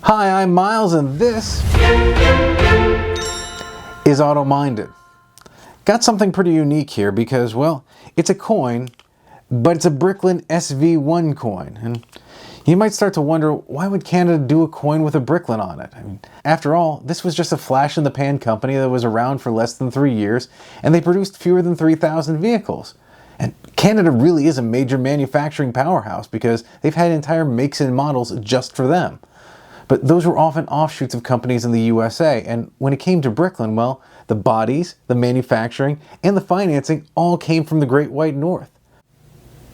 Hi, I'm Miles and this is Auto-Minded. Got something pretty unique here because, well, it's a coin, but it's a Bricklin SV-1 coin. And you might start to wonder, why would Canada do a coin with a Bricklin on it? I mean, after all, this was just a flash-in-the-pan company that was around for less than 3 years, and they produced fewer than 3,000 vehicles. And Canada really is a major manufacturing powerhouse because they've had entire makes and models just for them. But those were often offshoots of companies in the USA, and when it came to Bricklin, well, the bodies, the manufacturing, and the financing all came from the Great White North.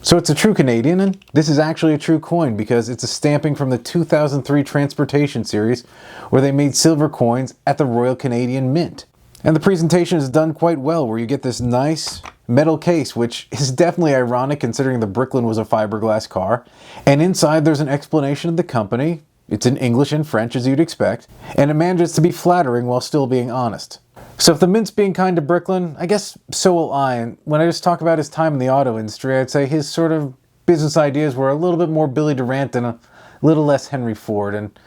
So it's a true Canadian, and this is actually a true coin because it's a stamping from the 2003 Transportation Series where they made silver coins at the Royal Canadian Mint. And the presentation is done quite well, where you get this nice metal case, which is definitely ironic considering the Bricklin was a fiberglass car, and inside there's an explanation of the company. It's in English and French, as you'd expect, and it manages to be flattering while still being honest. So if the Mint's being kind to Bricklin, I guess so will I, and when I just talk about his time in the auto industry, I'd say his sort of business ideas were a little bit more Billy Durant and a little less Henry Ford, and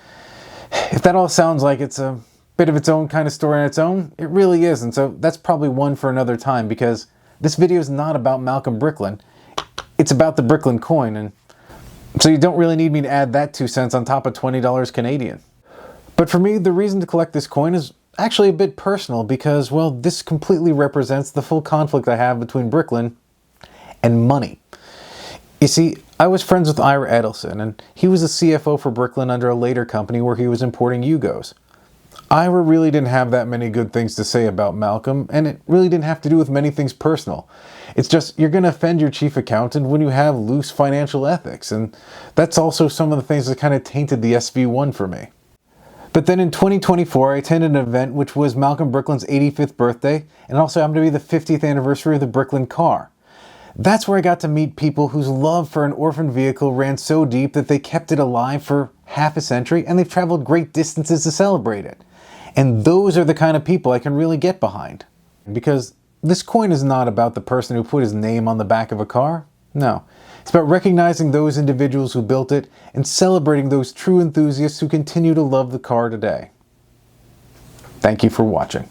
if that all sounds like it's a bit of its own kind of story on its own, it really is, and so that's probably one for another time, because this video is not about Malcolm Bricklin, it's about the Bricklin coin, and so you don't really need me to add that 2 cents on top of $20 Canadian. But for me, the reason to collect this coin is actually a bit personal because, well, this completely represents the full conflict I have between Bricklin and money. You see, I was friends with Ira Edelson, and he was the CFO for Bricklin under a later company where he was importing Yugos. Ira really didn't have that many good things to say about Malcolm, and it really didn't have to do with many things personal. It's just, you're going to offend your chief accountant when you have loose financial ethics, and that's also some of the things that kind of tainted the SV-1 for me. But then in 2024, I attended an event which was Malcolm Bricklin's 85th birthday, and also happened to be the 50th anniversary of the Bricklin car. That's where I got to meet people whose love for an orphan vehicle ran so deep that they kept it alive for half a century, and they've traveled great distances to celebrate it. And those are the kind of people I can really get behind. Because this coin is not about the person who put his name on the back of a car. No. It's about recognizing those individuals who built it and celebrating those true enthusiasts who continue to love the car today. Thank you for watching.